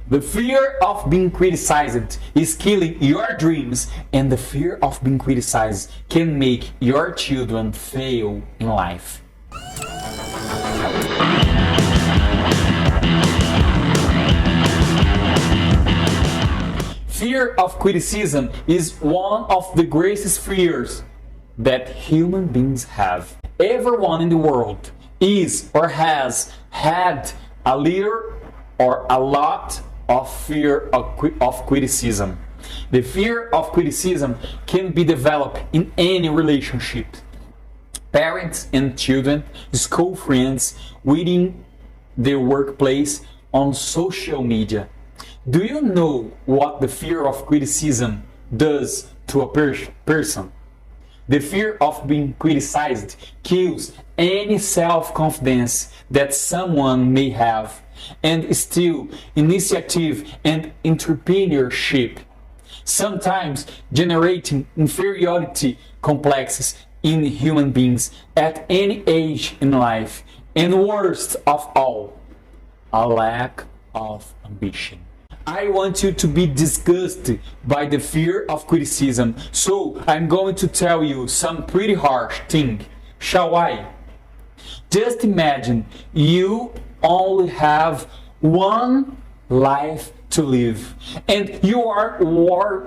The fear of being criticized is killing your dreams, and the fear of being criticized can make your children fail in life. Fear of criticism is one of the greatest fears that human beings have. Everyone in the world is or has had a little or a lot of fear of criticism. The fear of criticism can be developed in any relationship. Parents and children, school friends, within the workplace, on social media. Do you know what the fear of criticism does to a person? The fear of being criticized kills any self-confidence that someone may have, and steals initiative and entrepreneurship, sometimes generating inferiority complexes in human beings at any age in life, and worst of all, a lack of ambition. I want you to be disgusted by the fear of criticism, so I'm going to tell you some pretty harsh thing. Shall I? Just imagine you only have one life to live, and you are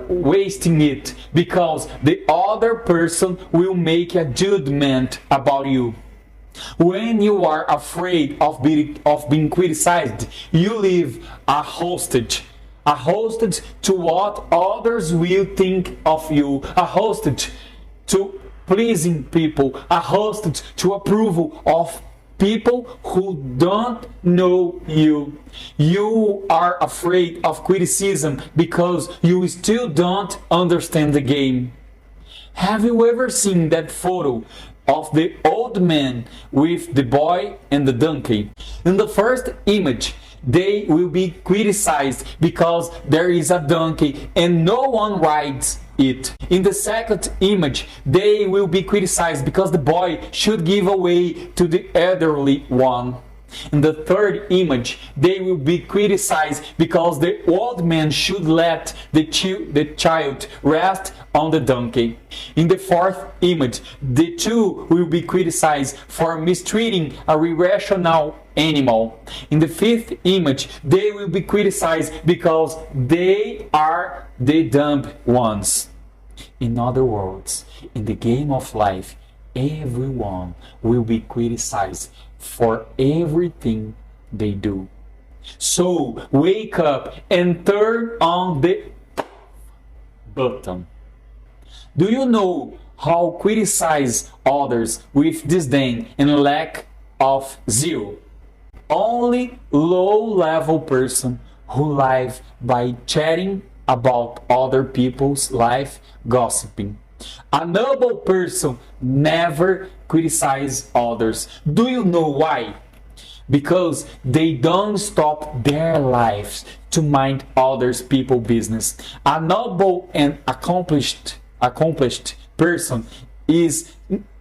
wasting it because the other person will make a judgment about you. When you are afraid of being criticized, you live a hostage to what others will think of you, a hostage to pleasing people, a hostage to approval of people who don't know you. You are afraid of criticism because you still don't understand the game. Have you ever seen that photo of the old man with the boy and the donkey? In the first image, they will be criticized because there is a donkey and no one rides it. In the second image, they will be criticized because the boy should give away to the elderly one. In the third image, they will be criticized because the old man should let the child rest on the donkey. In the fourth image, the two will be criticized for mistreating a irrational animal. In the fifth image, they will be criticized because they are the dumb ones. In other words, in the game of life, everyone will be criticized for everything they do. So wake up and turn on the button. Do you know how criticize others with disdain and lack of zeal? Only low-level person who live by chatting about other people's life, gossiping. A noble person never criticizes others. Do you know why? Because they don't stop their lives to mind others people's business. A noble and accomplished person is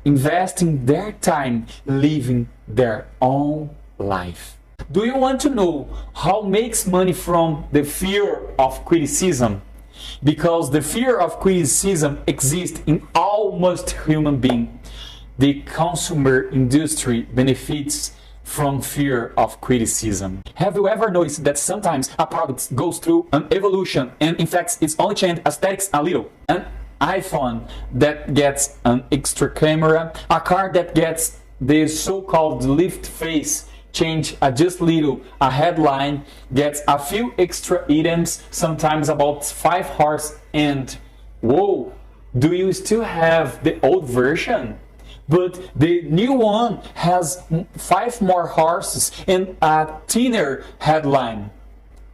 investing their time living their own life. Do you want to know how makes money from the fear of criticism? Because the fear of criticism exists in almost human beings. The consumer industry benefits from fear of criticism. Have you ever noticed that sometimes a product goes through an evolution and in fact it's only changed aesthetics a little? An iPhone that gets an extra camera, a car that gets the so-called lift face change just little, a headline gets a few extra items, sometimes about 5 horse, and whoa, do you still have the old version? But the new one has 5 more horses and a thinner headline,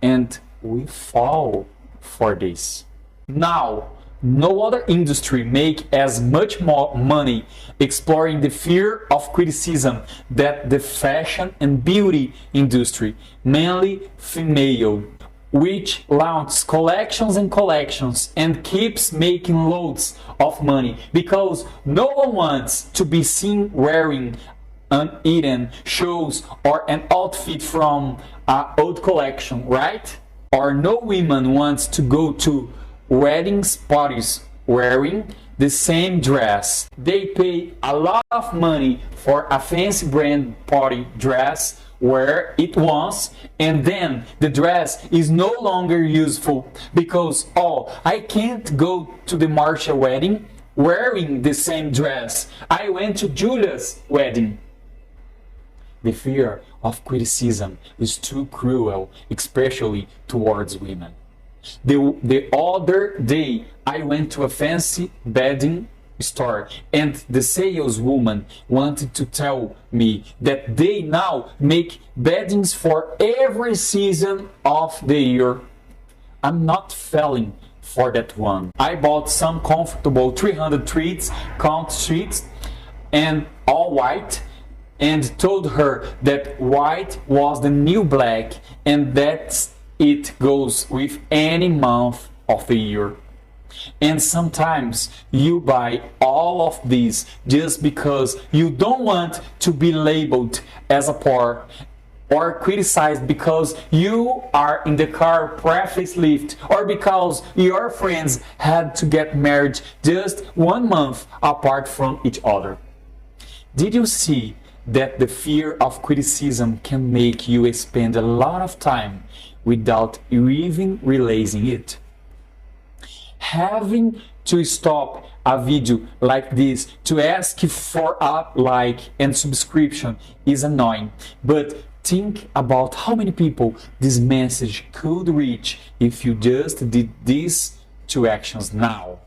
and we fall for this. Now, no other industry make as much more money exploring the fear of criticism than the fashion and beauty industry, mainly female, which launches collections and collections and keeps making loads of money because no one wants to be seen wearing uneaten shoes or an outfit from an old collection, right? or no woman wants to go to weddings parties wearing the same dress. They pay a lot of money for a fancy brand party dress, wear it once, and then the dress is no longer useful because, oh, I can't go to the Marcia wedding wearing the same dress. I went to Julia's wedding. The fear of criticism is too cruel, especially towards women. The other day, I went to a fancy bedding store and the saleswoman wanted to tell me that they now make beddings for every season of the year. I'm not falling for that one. I bought some comfortable 300 treats, count sheets, and all white, and told her that white was the new black and that it goes with any month of the year. And sometimes you buy all of these just because you don't want to be labeled as a poor or criticized because you are in the car preface lift or because your friends had to get married just 1 month apart from each other. Did you see that the fear of criticism can make you spend a lot of time without even realizing it? Having to stop a video like this to ask for a like and subscription is annoying, but think about how many people this message could reach if you just did these 2 actions now.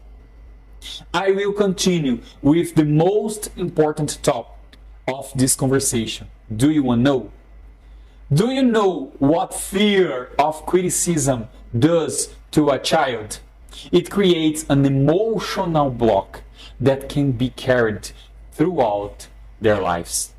I will continue with the most important topic of this conversation. Do you want to know? Do you know what fear of criticism does to a child? It creates an emotional block that can be carried throughout their lives.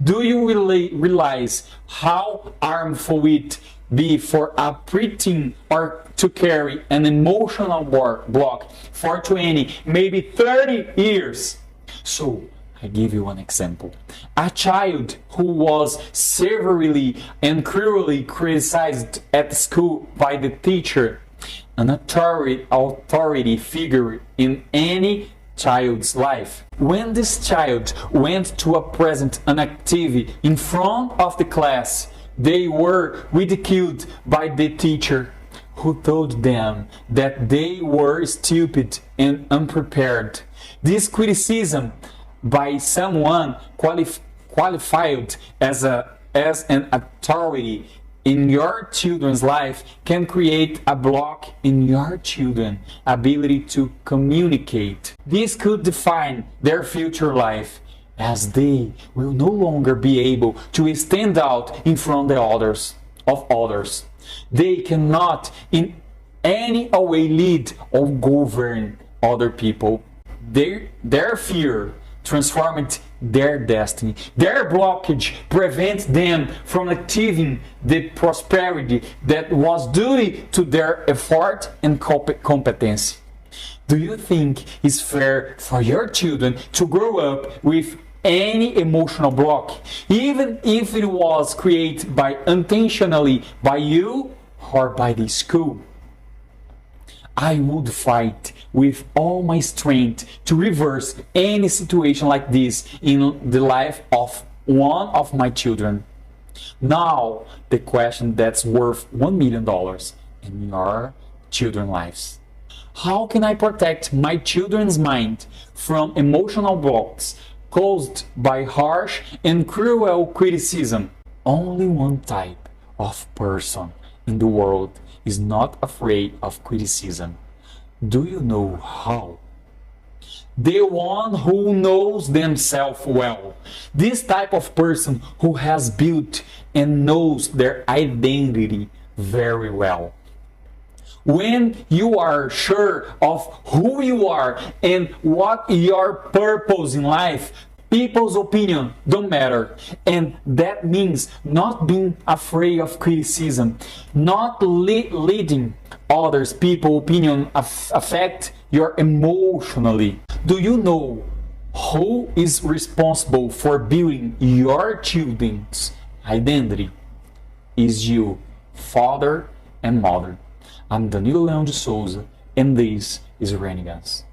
Do you really realize how harmful it be for a preteen or to carry an emotional block for 20, maybe 30 years? So, I give you an example. A child who was severely and cruelly criticized at school by the teacher, an authority figure in any child's life. When this child went to a present an activity in front of the class, they were ridiculed by the teacher, who told them that they were stupid and unprepared. This criticism by someone qualified as an authority in your children's life can create a block in your children's ability to communicate. This could define their future life, as they will no longer be able to stand out in front of others. They cannot in any way lead or govern other people. Their fear transformed their destiny. Their blockage prevents them from achieving the prosperity that was due to their effort and competence. Do you think it's fair for your children to grow up with any emotional block, even if it was created unintentionally by you or by the school? I would fight with all my strength to reverse any situation like this in the life of one of my children. Now, the question that's worth $1 million in your children's lives. How can I protect my children's mind from emotional blocks caused by harsh and cruel criticism? Only one type of person in the world is not afraid of criticism. Do you know how? The one who knows themselves well. This type of person who has built and knows their identity very well. When you are sure of who you are and what your purpose in life, people's opinion don't matter. And that means not being afraid of criticism, not leading others people's opinion affect you emotionally. Do you know who is responsible for building your children's identity? Is you, father and modern. I'm Danilo Leão de Souza, and this is Ranigans.